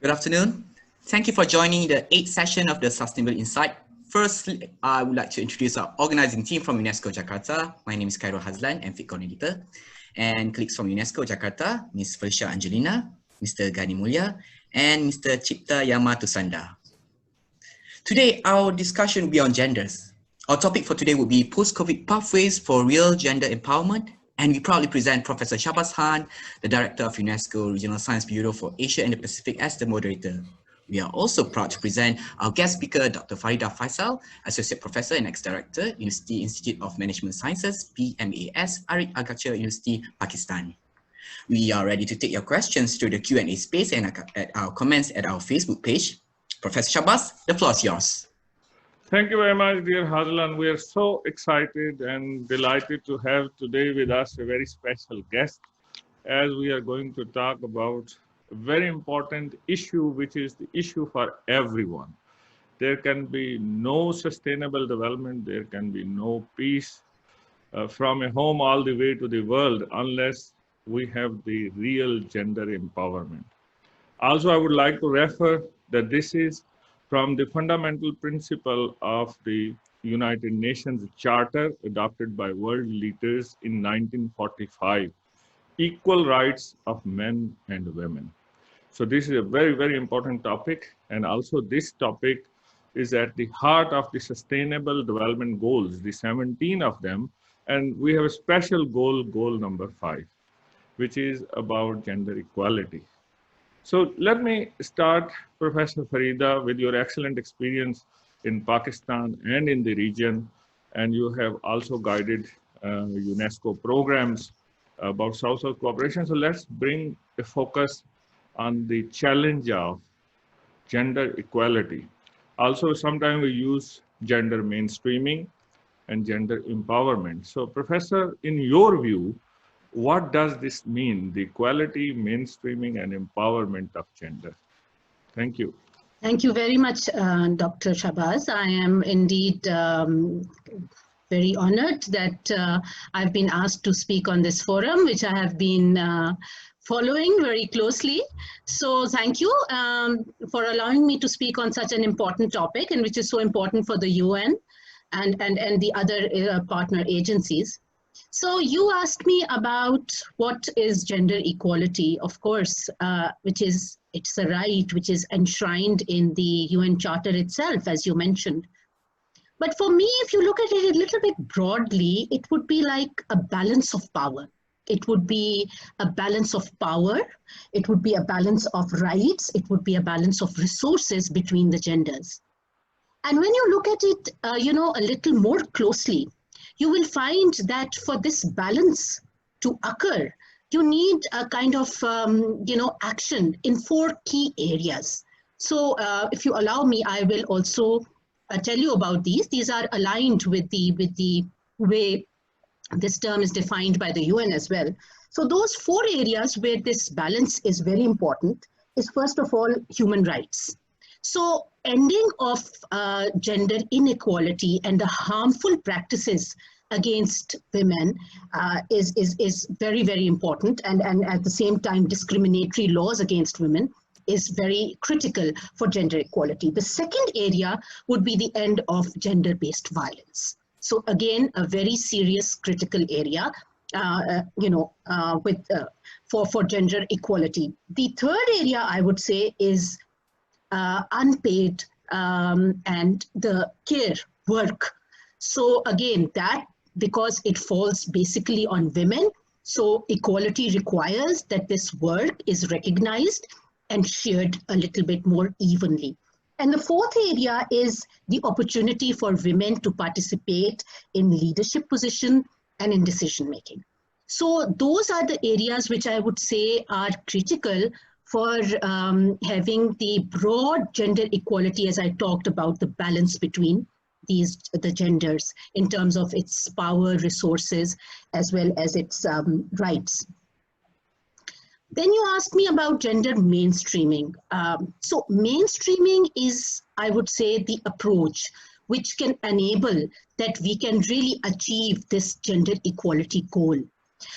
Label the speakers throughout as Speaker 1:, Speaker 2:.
Speaker 1: Good afternoon. Thank you for joining the 8th session of the Sustainable Insight. Firstly, I would like to introduce our organizing team from UNESCO Jakarta. My name is Khairul Hazlan, MFIT coordinator, and colleagues from UNESCO Jakarta, Ms. Felicia Angelina, Mr. Gani Mulya, and Mr. Cipta Yamatusanda. Today, our discussion will be on genders. Our topic for today will be post-COVID pathways for real gender empowerment. And we proudly present Professor Shahbaz, the Director of UNESCO Regional Science Bureau for Asia and the Pacific as the moderator. We are also proud to present our guest speaker, Dr. Farida Faisal, Associate Professor and Ex-Director, University Institute of Management Sciences, PMAS-Arid Agriculture University, Pakistan. We are ready to take your questions through the Q&A space and at our comments at our Facebook page. Professor Shahbaz, the floor is yours.
Speaker 2: Thank you very much, dear Hazlan. We are so excited and delighted to have today with us a very special guest, as we are going to talk about a very important issue, which is the issue for everyone. There can be no sustainable development, there can be no peace from a home all the way to the world unless we have the real gender empowerment. Also, I would like to refer that this is from the fundamental principle of the United Nations Charter adopted by world leaders in 1945, equal rights of men and women. So this is a very, very important topic. And also this topic is at the heart of the Sustainable Development Goals, the 17 of them. And we have a special goal, goal number 5, which is about gender equality. So let me start, Professor Farida, with your excellent experience in Pakistan and in the region. And you have also guided UNESCO programs about South-South cooperation. So let's bring a focus on the challenge of gender equality. Also, sometimes we use gender mainstreaming and gender empowerment. So, Professor, in your view, what does this mean, the equality, mainstreaming, and empowerment of gender? Thank you.
Speaker 3: Thank you very much, Dr. Shahbaz. I am indeed very honored that I've been asked to speak on this forum, which I have been following very closely. So thank you for allowing me to speak on such an important topic, and which is so important for the UN and the other partner agencies. So you asked me about what is gender equality, of course, it's a right which is enshrined in the UN Charter itself, as you mentioned. But for me, if you look at it a little bit broadly, it would be like a balance of power. It would be a balance of power. It would be a balance of rights. It would be a balance of resources between the genders. And when you look at it, a little more closely, you will find that for this balance to occur, you need a kind of, action in 4 key areas. So if you allow me, I will also tell you about these. These are aligned with the way this term is defined by the UN as well. So those 4 areas where this balance is very important is, first of all, human rights. So ending of gender inequality and the harmful practices against women is very, very important. And at the same time, discriminatory laws against women is very critical for gender equality. The second area would be the end of gender-based violence. So again, a very serious critical area, for gender equality. The third area, I would say, is unpaid and the care work. So again, that because it falls basically on women, so equality requires that this work is recognized and shared a little bit more evenly. And the fourth area is the opportunity for women to participate in leadership position and in decision making. So those are the areas which I would say are critical for having the broad gender equality, as I talked about, the balance between the genders in terms of its power, resources, as well as its rights. Then you asked me about gender mainstreaming. So mainstreaming is, I would say, the approach which can enable that we can really achieve this gender equality goal.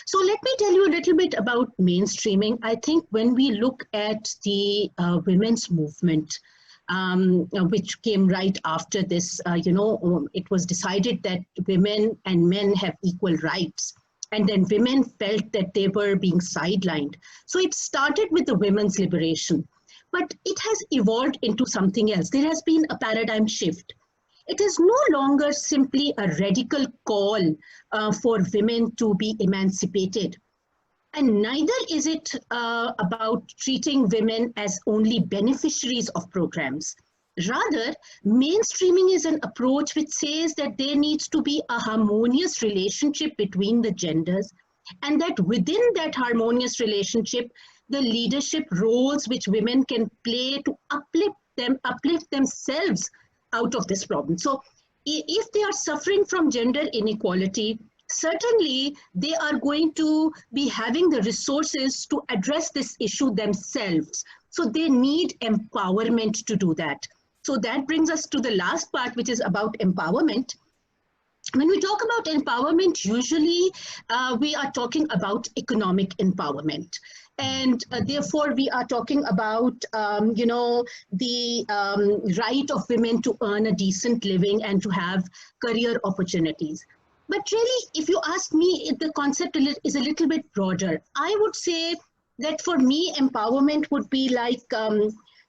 Speaker 3: So let me tell you a little bit about mainstreaming. I think when we look at the women's movement, which came right after this, it was decided that women and men have equal rights. And then women felt that they were being sidelined. So it started with the women's liberation, but it has evolved into something else. There has been a paradigm shift. It is no longer simply a radical call for women to be emancipated. And neither is it about treating women as only beneficiaries of programs. Rather, mainstreaming is an approach which says that there needs to be a harmonious relationship between the genders, and that within that harmonious relationship, the leadership roles which women can play to uplift themselves out of this problem. So if they are suffering from gender inequality, certainly they are going to be having the resources to address this issue themselves. So they need empowerment to do that. So that brings us to the last part, which is about empowerment. When we talk about empowerment, usually we are talking about economic empowerment. And therefore, we are talking about, the right of women to earn a decent living and to have career opportunities. But really, if you ask me, the concept is a little bit broader. I would say that for me, empowerment would be like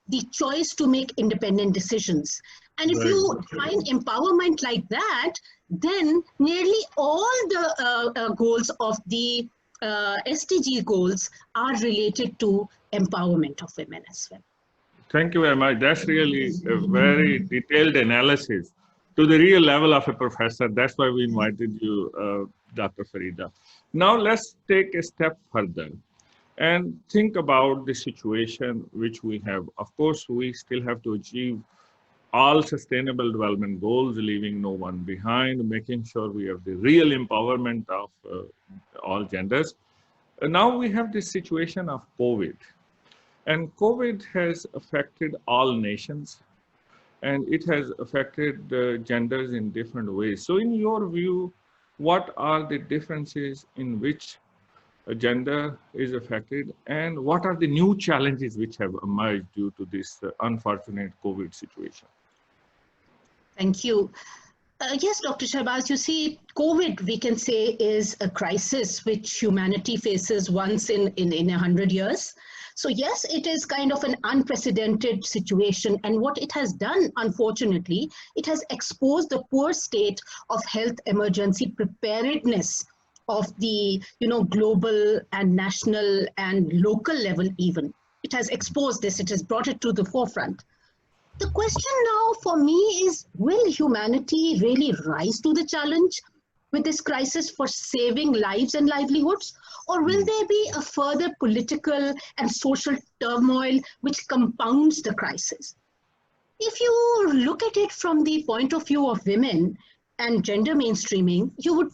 Speaker 3: the choice to make independent decisions. And if you find empowerment like that, then nearly all the goals of the SDG goals are related to empowerment of women as well.
Speaker 2: Thank you very much. That's really a very detailed analysis to the real level of a professor. That's why we invited you, Dr. Farida. Now let's take a step further and think about the situation which we have. Of course, we still have to achieve all sustainable development goals, leaving no one behind, making sure we have the real empowerment of all genders. Now we have this situation of COVID. And COVID has affected all nations, and it has affected genders in different ways. So in your view, what are the differences in which a gender is affected, and what are the new challenges which have emerged due to this unfortunate COVID situation?
Speaker 3: Thank you. Yes, Dr. Shahbaz, you see, COVID, we can say, is a crisis which humanity faces once in 100 years. So yes, it is kind of an unprecedented situation. And what it has done, unfortunately, it has exposed the poor state of health emergency preparedness of the global and national and local level even. It has exposed this, it has brought it to the forefront. The question now for me is, will humanity really rise to the challenge with this crisis for saving lives and livelihoods? Or will there be a further political and social turmoil which compounds the crisis? If you look at it from the point of view of women and gender mainstreaming, you would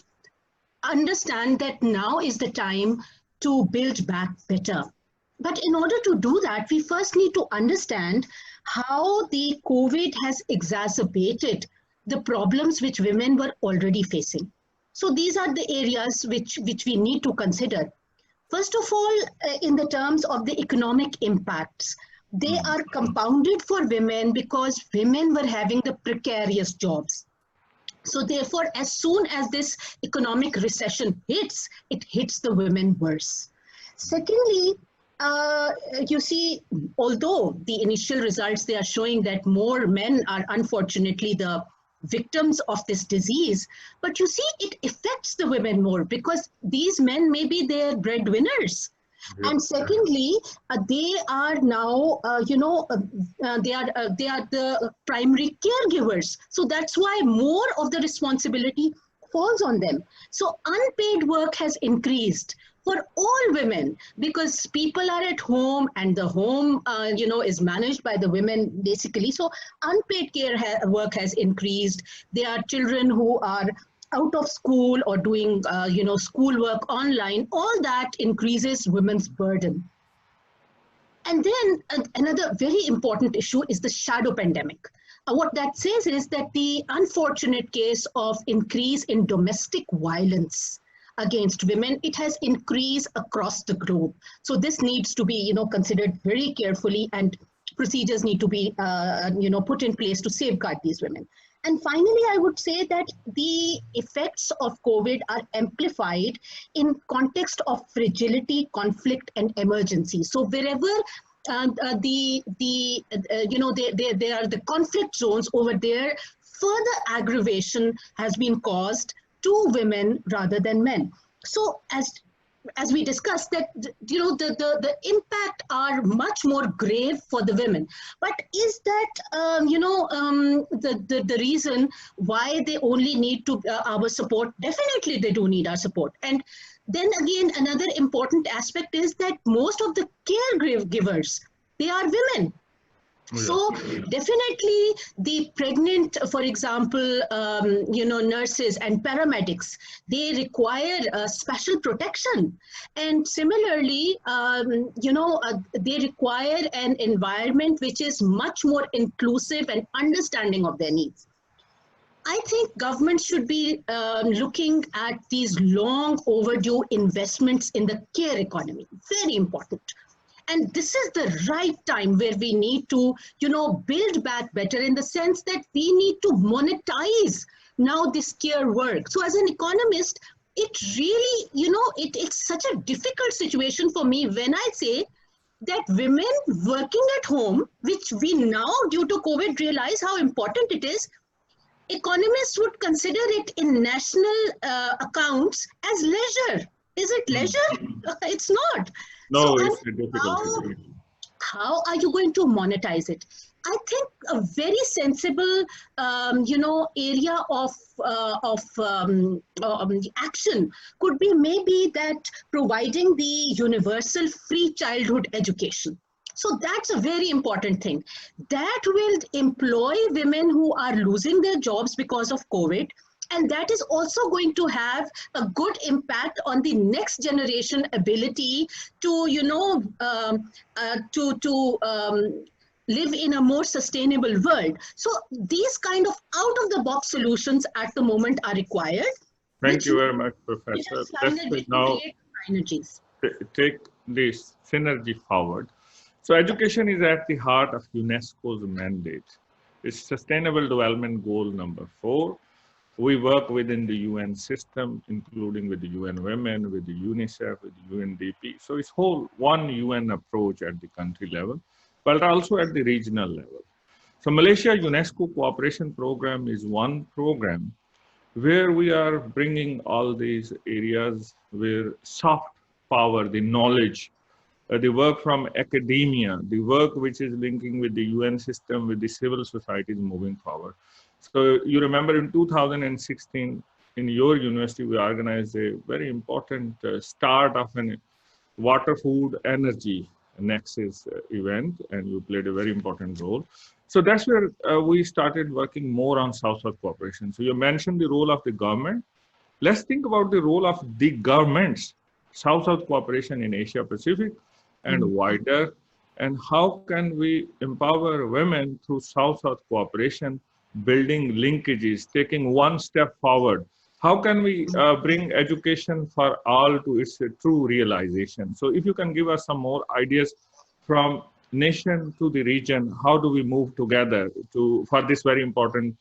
Speaker 3: understand that now is the time to build back better. But in order to do that, we first need to understand how the COVID has exacerbated the problems which women were already facing. So these are the areas which we need to consider. First of all, in the terms of the economic impacts, they are compounded for women because women were having the precarious jobs. So therefore, as soon as this economic recession hits, it hits the women worse. Secondly, you see, although the initial results, they are showing that more men are unfortunately the victims of this disease, but you see, it affects the women more because these men may be their breadwinners. And secondly, they are now, they are the primary caregivers. So that's why more of the responsibility falls on them. So unpaid work has increased for all women because people are at home and the home, is managed by the women basically. So unpaid work has increased. There are children who are out of school or doing, schoolwork online. All that increases women's burden. And then another very important issue is the shadow pandemic. What that says is that the unfortunate case of increase in domestic violence against women, it has increased across the globe. So this needs to be, considered very carefully, and procedures need to be, put in place to safeguard these women. And finally, I would say that the effects of COVID are amplified in context of fragility, conflict, and emergency. So wherever there are the conflict zones over there, further aggravation has been caused to women rather than men. So as we discussed, that the impact are much more grave for the women. But is that the reason why they only need to our support? Definitely, they do need our support. And then again, another important aspect is that most of the caregivers, they are women. So definitely the pregnant, for example, nurses and paramedics, they require special protection. And similarly, they require an environment which is much more inclusive and understanding of their needs. I think government should be looking at these long overdue investments in the care economy. Very important. And this is the right time where we need to, build back better, in the sense that we need to monetize now this care work. So as an economist, it really, it's such a difficult situation for me when I say that women working at home, which we now due to COVID realize how important it is, economists would consider it in national accounts as leisure. Is it leisure? It's not.
Speaker 2: No,
Speaker 3: so
Speaker 2: it's a difficult situation.
Speaker 3: How are you going to monetize it? I think a very sensible, area of action could be maybe that providing the universal free childhood education. So that's a very important thing. That will employ women who are losing their jobs because of COVID. And that is also going to have a good impact on the next generation ability to, live in a more sustainable world. So these kind of out-of-the-box solutions at the moment are required.
Speaker 2: Thank you very much, Professor. Let's now take this synergy forward. So education is at the heart of UNESCO's mandate. It's Sustainable Development Goal number 4. We work within the UN system, including with the UN Women, with the UNICEF, with the UNDP. So it's whole one UN approach at the country level, but also at the regional level. So Malaysia UNESCO Cooperation Program is one program where we are bringing all these areas where soft power, the knowledge, the work from academia, the work which is linking with the UN system, with the civil society is moving forward. So you remember in 2016, in your university, we organized a very important start of an water, food, energy nexus event, and you played a very important role. So that's where we started working more on South-South cooperation. So you mentioned the role of the government. Let's think about the role of the governments, South-South cooperation in Asia Pacific and wider, and how can we empower women through South-South cooperation, building linkages, taking one step forward. How can we bring education for all to its true realization? So if you can give us some more ideas from nation to the region, how do we move together for this very important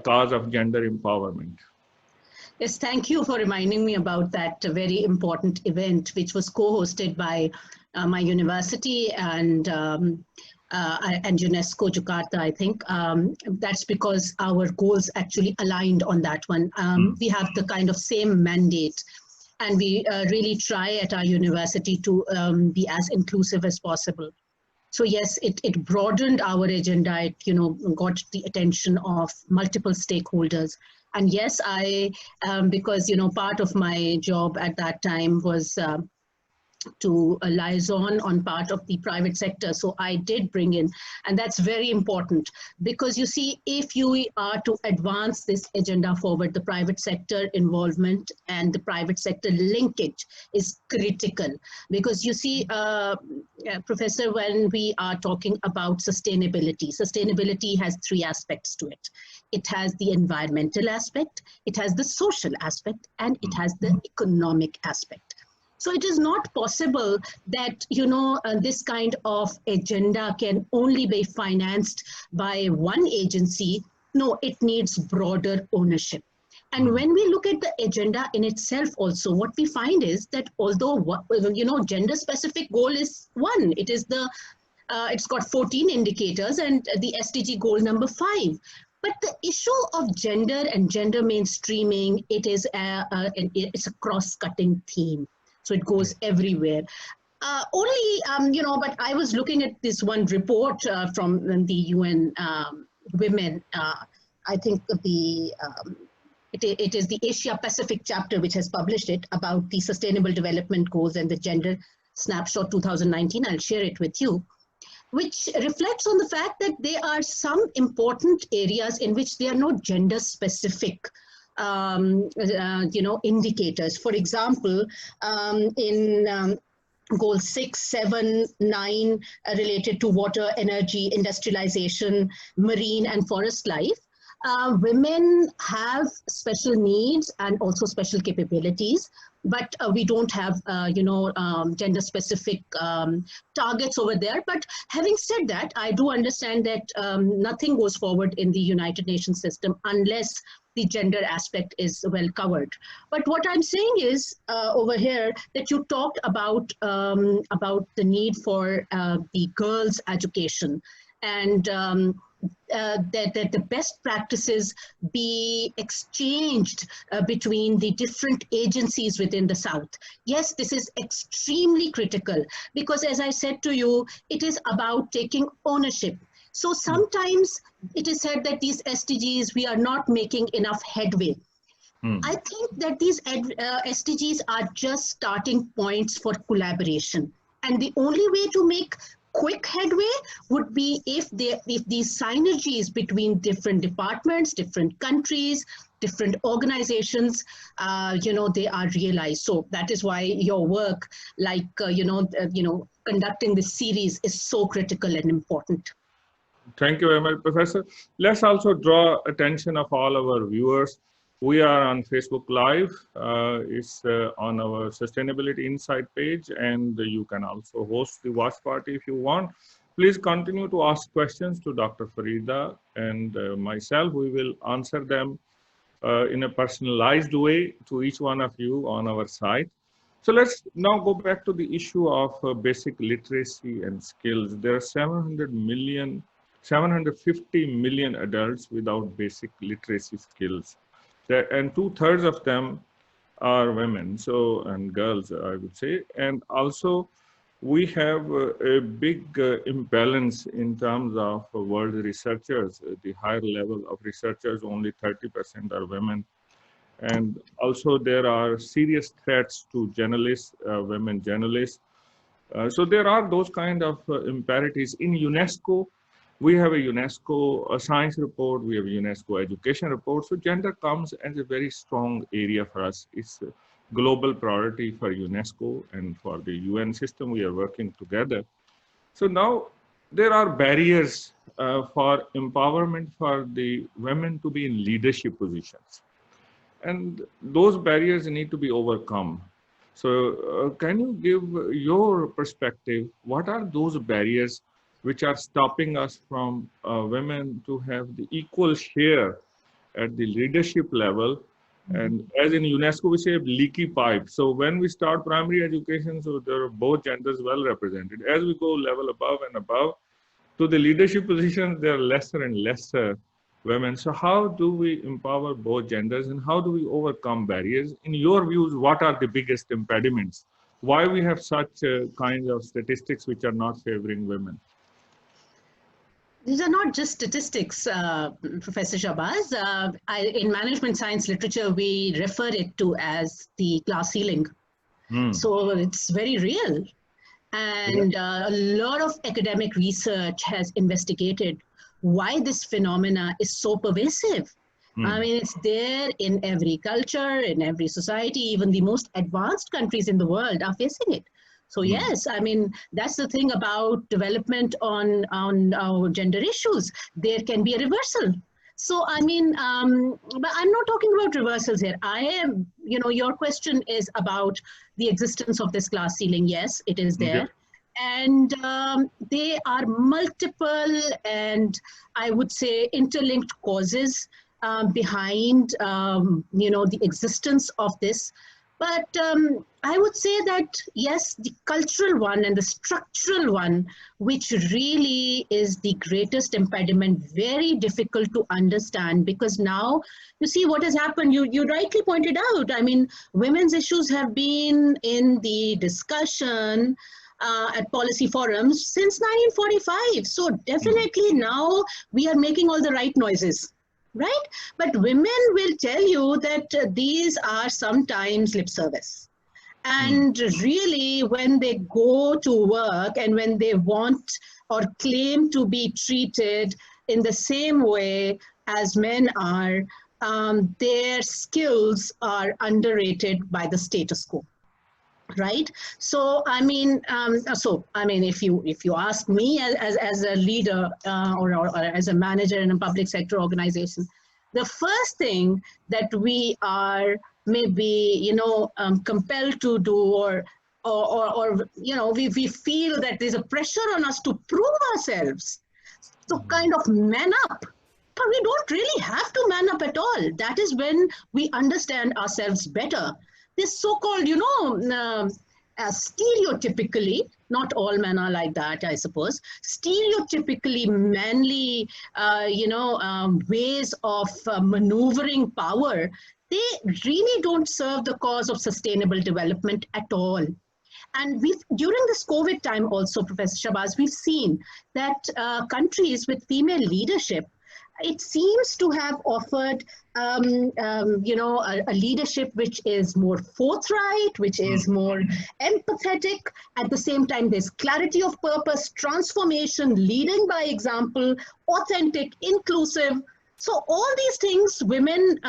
Speaker 2: cause of gender empowerment?
Speaker 3: Yes, thank you for reminding me about that very important event, which was co-hosted by my university and UNESCO Jakarta, I think. That's because our goals actually aligned on that one. We have the kind of same mandate, and we really try at our university to be as inclusive as possible. So yes, it broadened our agenda. It got the attention of multiple stakeholders. And yes, I because part of my job at that time was to liaison on part of the private sector. So I did bring in, and that's very important, because you see, if you are to advance this agenda forward, the private sector involvement and the private sector linkage is critical. Because you see, Professor, when we are talking about sustainability, sustainability has three aspects to it. It has the environmental aspect, it has the social aspect, and it has the economic aspect. So it is not possible that, you know, this kind of agenda can only be financed by one agency. No, it needs broader ownership. And when we look at the agenda in itself also, what we find is that although, you know, gender specific goal is one, it is the, it's got 14 indicators and the SDG goal number 5. But the issue of gender and gender mainstreaming, it's a cross-cutting theme. So it goes everywhere. You know, but I was looking at this one report from the UN Women. I think it is the Asia Pacific chapter which has published it about the Sustainable Development Goals and the Gender Snapshot 2019. I'll share it with you, which reflects on the fact that there are some important areas in which there are no gender specific you know, indicators. For example, in goal 6, 7, 9 related to water, energy, industrialization, marine and forest life, women have special needs and also special capabilities, but we don't have, you know, gender specific targets over there. But having said that, I do understand that nothing goes forward in the United Nations system unless the gender aspect is well covered. But what I'm saying is over here that you talked about the need for the girls' education, and that the best practices be exchanged between the different agencies within the South. Yes, this is extremely critical, because as I said to you, it is about taking ownership. So sometimes it is said that these SDGs, we are not making enough headway. I think that these SDGs are just starting points for collaboration. And the only way to make quick headway would be if these synergies between different departments, different countries, different organizations, you know, they are realized. So that is why your work, like, you know, conducting this series is so critical and important.
Speaker 2: Thank you very much, Professor. Let's also draw attention of all our viewers. We are on Facebook Live. It's on our Sustainability Insight page, and you can also host the watch party if you want. Please continue to ask questions to Dr. Farida and myself. We will answer them in a personalized way to each one of you on our site. So let's now go back to the issue of basic literacy and skills. There are 750 million adults without basic literacy skills, and 2/3 of them are women, so, and girls, I would say. And also we have a big imbalance in terms of world researchers. The higher level of researchers, only 30% are women. And also there are serious threats to journalists, women journalists. So there are those kind of imperatives. In UNESCO, we have a UNESCO science report, we have a UNESCO education report. So gender comes as a very strong area for us. It's a global priority for UNESCO and for the UN system. We are working together. So now there are barriers for empowerment for the women to be in leadership positions. And those barriers need to be overcome. So can you give your perspective? What are those barriers which are stopping us from women to have the equal share at the leadership level? And as in UNESCO, we say leaky pipe. So when we start primary education, so there are both genders well represented. As we go level above and above to the leadership positions, there are lesser and lesser women. So how do we empower both genders, and how do we overcome barriers? In your views, what are the biggest impediments? Why we have such kinds of statistics which are not favoring women?
Speaker 3: These are not just statistics, Professor Shahbaz. In management science literature, we refer it to as the glass ceiling. So it's very real. And a lot of academic research has investigated why this phenomena is so pervasive. I mean, it's there in every culture, in every society, even the most advanced countries in the world are facing it. So yes, I mean, that's the thing about development on gender issues. There can be a reversal. So, I mean, but I'm not talking about reversals here. I am, you know, your question is about the existence of this glass ceiling. Yes, it is there. And they are multiple and I would say interlinked causes behind, you know, the existence of this. But I would say that, yes, the cultural one and the structural one, which really is the greatest impediment, very difficult to understand, because now you see what has happened. You rightly pointed out, I mean, women's issues have been in the discussion at policy forums since 1945. So definitely now we are making all the right noises. Right? But women will tell you that these are sometimes lip service. And really, when they go to work and when they want or claim to be treated in the same way as men are, their skills are underrated by the status quo. Right. So, I mean, if you ask me as a leader or as a manager in a public sector organization, the first thing that we are maybe, you know, compelled to do or you know, we feel that there's a pressure on us to prove ourselves, to kind of man up. But we don't really have to man up at all. That is when we understand ourselves better. This so-called, you know, stereotypically, not all men are like that, I suppose, stereotypically manly, you know, ways of maneuvering power, they really don't serve the cause of sustainable development at all. And during this COVID time also, Professor Shahbaz, we've seen that countries with female leadership, it seems to have offered, you know, a leadership which is more forthright, which is more empathetic. At the same time, there's clarity of purpose, transformation, leading by example, authentic, inclusive. So all these things women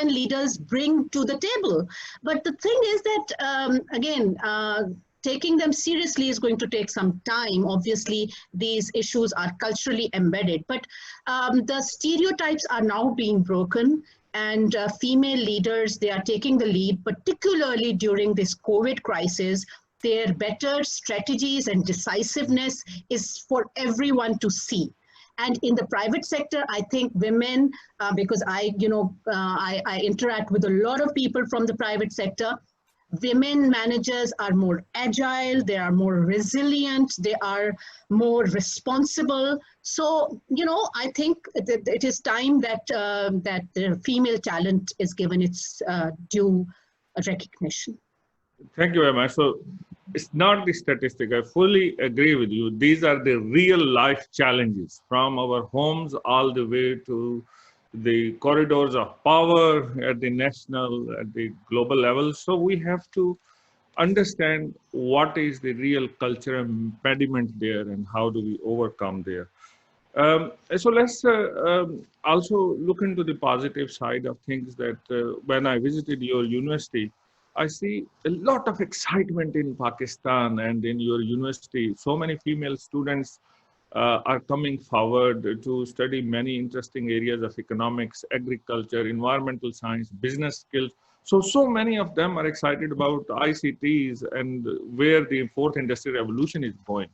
Speaker 3: leaders bring to the table. But the thing is that, again, taking them seriously is going to take some time. Obviously, these issues are culturally embedded, but the stereotypes are now being broken, and female leaders, they are taking the lead, particularly during this COVID crisis. Their better strategies and decisiveness is for everyone to see. And in the private sector, I think women, because I interact with a lot of people from the private sector, women managers are more agile, they are more resilient, they are more responsible. So, you know, I think that it is time that that the female talent is given its due recognition.
Speaker 2: Thank you very much. So it's not the statistic. I fully agree with you. These are the real life challenges from our homes all the way to the corridors of power at the national, at the global level. So we have to understand what is the real cultural impediment there and how do we overcome there. So let's also look into the positive side of things that when I visited your university, I see a lot of excitement in Pakistan and in your university. So many female students are coming forward to study many interesting areas of economics, agriculture, environmental science, business skills. So many of them are excited about ICTs and where the fourth industrial revolution is going.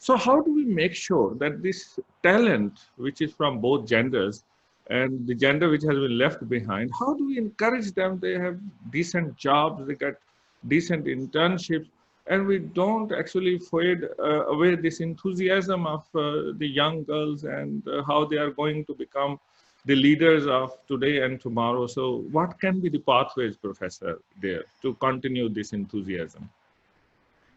Speaker 2: So how do we make sure that this talent, which is from both genders, and the gender which has been left behind, how do we encourage them? They have decent jobs, they get decent internships, and we don't actually fade away this enthusiasm of the young girls and how they are going to become the leaders of today and tomorrow. So what can be the pathways, Professor, there to continue this enthusiasm?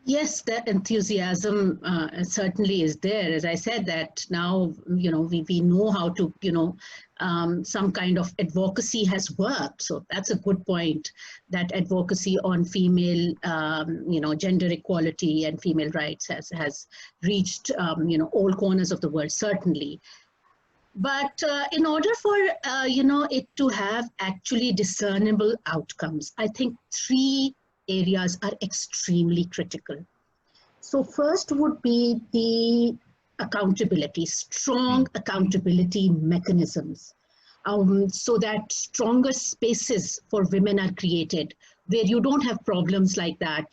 Speaker 3: Yes, the enthusiasm certainly is there. As I said, that now, we know how to, some kind of advocacy has worked. So that's a good point, that advocacy on female, gender equality and female rights has reached, all corners of the world, certainly. But in order for, it to have actually discernible outcomes, I think three areas are extremely critical. So first would be the accountability, strong accountability mechanisms, so that stronger spaces for women are created where you don't have problems like that,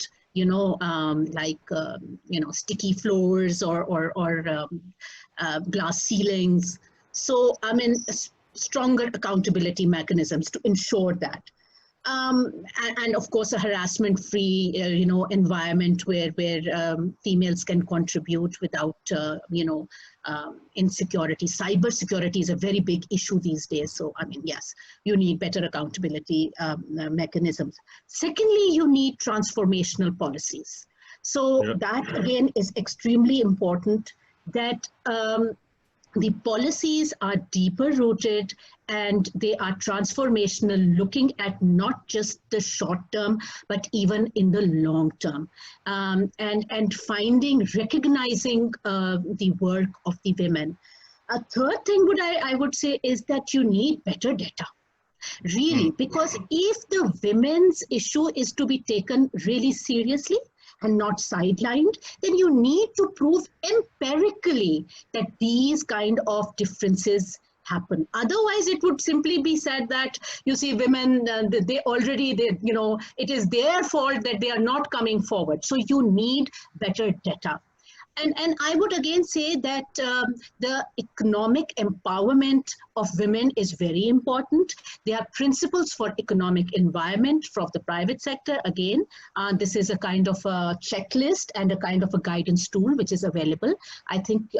Speaker 3: sticky floors or glass ceilings. So, stronger accountability mechanisms to ensure that. And of course, a harassment-free, environment where females can contribute without, insecurity. Cyber security is a very big issue these days. So, yes, you need better accountability mechanisms. Secondly, you need transformational policies. So that again is extremely important, that the policies are deeper rooted and they are transformational, looking at not just the short term, but even in the long term. And recognizing the work of the women. A third thing I would say is that you need better data. Really, because if the women's issue is to be taken really seriously and not sidelined, then you need to prove empirically that these kind of differences happen. Otherwise, it would simply be said that, you see, women, it is their fault that they are not coming forward. So you need better data. And I would again say that the economic empowerment of women is very important. There are principles for economic environment from the private sector. Again, this is a kind of a checklist and a kind of a guidance tool which is available. I think,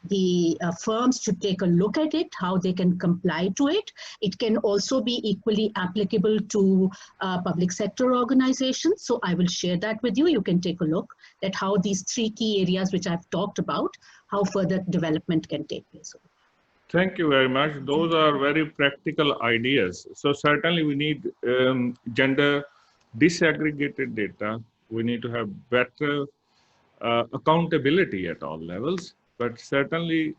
Speaker 3: the firms should take a look at it, how they can comply to it. It can also be equally applicable to public sector organizations. So I will share that with you. You can take a look at how these three key areas which I've talked about, how further development can take place.
Speaker 2: Thank you very much. Those are very practical ideas. So certainly we need gender disaggregated data. We need to have better accountability at all levels. But certainly,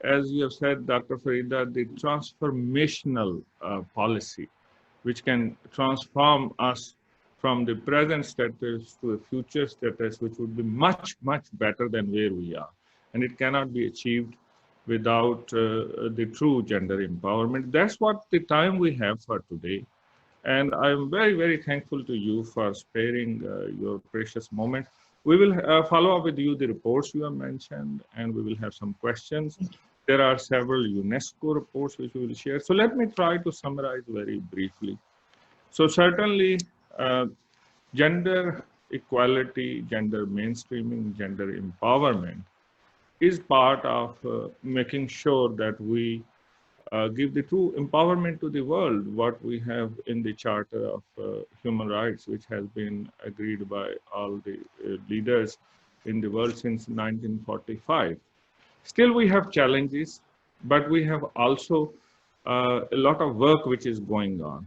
Speaker 2: as you have said, Dr. Farida, the transformational policy, which can transform us from the present status to a future status, which would be much, much better than where we are. And it cannot be achieved without the true gender empowerment. That's what the time we have for today. And I'm very, very thankful to you for sparing your precious moment. We will follow up with you the reports you have mentioned, and we will have some questions. There are several UNESCO reports which we will share. So let me try to summarize very briefly. So certainly, gender equality, gender mainstreaming, gender empowerment is part of making sure that we give the true empowerment to the world, what we have in the Charter of Human Rights, which has been agreed by all the leaders in the world since 1945. Still, we have challenges, but we have also a lot of work which is going on.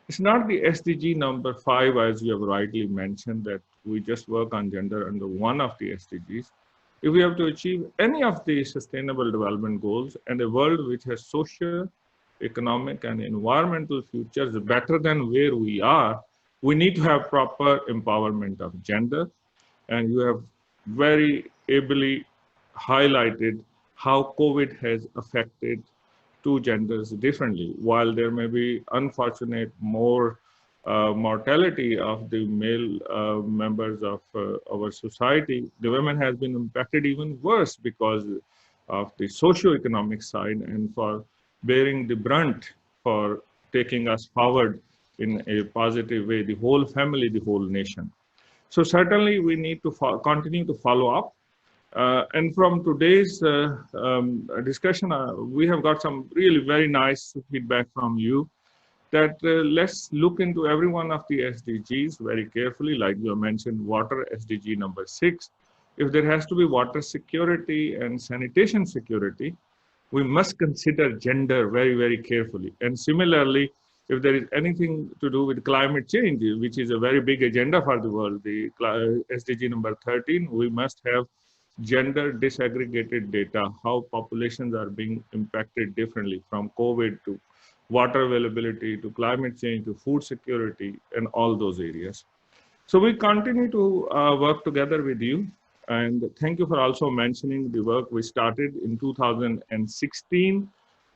Speaker 2: It's not the SDG number 5, as you have rightly mentioned, that we just work on gender under one of the SDGs. If we have to achieve any of the sustainable development goals and a world which has social, economic, and environmental futures better than where we are, we need to have proper empowerment of gender. And you have very ably highlighted how COVID has affected two genders differently. While there may be unfortunate more mortality of the male members of our society, the women has been impacted even worse because of the socio-economic side and for bearing the brunt for taking us forward in a positive way, the whole family, the whole nation. So certainly we need to continue to follow up. And from today's discussion, we have got some really very nice feedback from you. that let's look into every one of the SDGs very carefully. Like you mentioned, water, SDG number 6. If there has to be water security and sanitation security, we must consider gender very, very carefully. And similarly, if there is anything to do with climate change, which is a very big agenda for the world, the SDG number 13, we must have gender disaggregated data, how populations are being impacted differently, from COVID to water availability to climate change to food security and all those areas. So we continue to work together with you. And thank you for also mentioning the work we started in 2016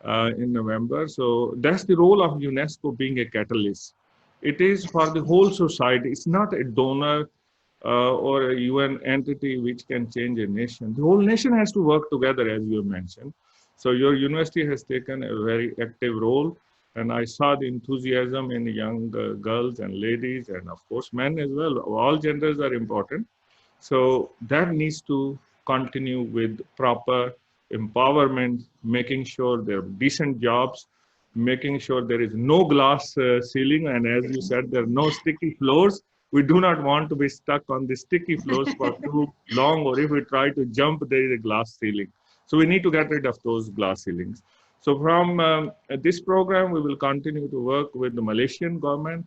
Speaker 2: in November. So that's the role of UNESCO being a catalyst. It is for the whole society. It's not a donor or a UN entity which can change a nation. The whole nation has to work together, as you mentioned. So your university has taken a very active role. And I saw the enthusiasm in young girls and ladies, and of course men as well. All genders are important. So that needs to continue with proper empowerment, making sure there are decent jobs, making sure there is no glass ceiling. And as you said, there are no sticky floors. We do not want to be stuck on the sticky floors for too long, or if we try to jump, there is a glass ceiling. So we need to get rid of those glass ceilings. So from this program, we will continue to work with the Malaysian government,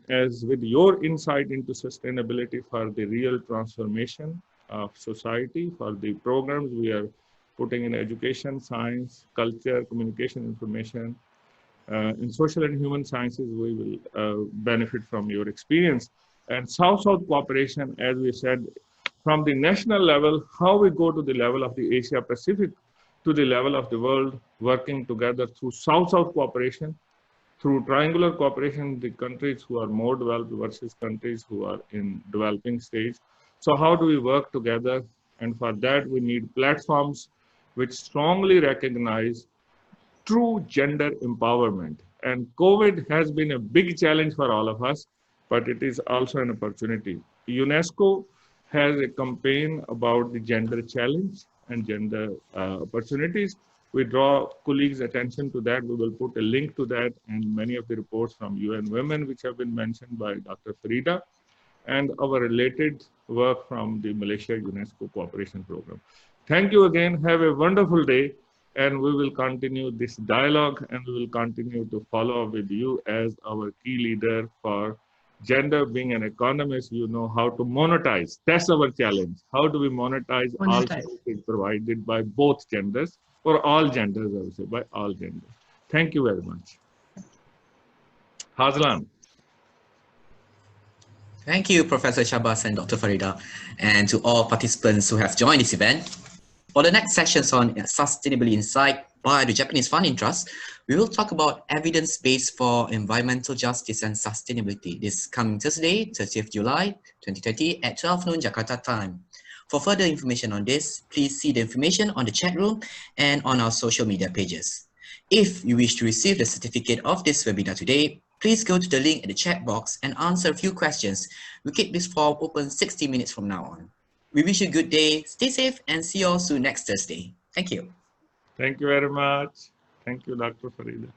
Speaker 2: as with your insight into sustainability for the real transformation of society, for the programs we are putting in education, science, culture, communication, information, in social and human sciences, we will benefit from your experience. And South-South cooperation, as we said, from the national level, how we go to the level of the Asia Pacific, to the level of the world, working together through South-South cooperation, through triangular cooperation, the countries who are more developed versus countries who are in developing stage. So how do we work together? And for that, we need platforms which strongly recognize true gender empowerment. And COVID has been a big challenge for all of us, but it is also an opportunity. UNESCO has a campaign about the gender challenge and gender opportunities. We draw colleagues' attention to that. We will put a link to that and many of the reports from UN Women, which have been mentioned by Dr. Farida, and our related work from the Malaysia UNESCO Cooperation Program. Thank you again. Have a wonderful day. And we will continue this dialogue, and we will continue to follow up with you as our key leader for gender. Being an economist, you know how to monetize. That's our challenge. How do we monetize all services provided by both genders, or all genders, I would say, by all genders. Thank you very much. Hazlan.
Speaker 1: Thank you, Professor Shahbaz and Dr. Farida, and to all participants who have joined this event. For the next sessions on Sustainability Insight by the Japanese Funding Trust, we will talk about evidence-based for environmental justice and sustainability this coming Thursday, 30th July 2020 at 12 noon Jakarta time. For further information on this, please see the information on the chat room and on our social media pages. If you wish to receive the certificate of this webinar today, please go to the link in the chat box and answer a few questions. We keep this form open 60 minutes from now on. We wish you a good day, stay safe, and see you all soon next Thursday. Thank you.
Speaker 2: Thank you very much. Thank you, Dr. Farida.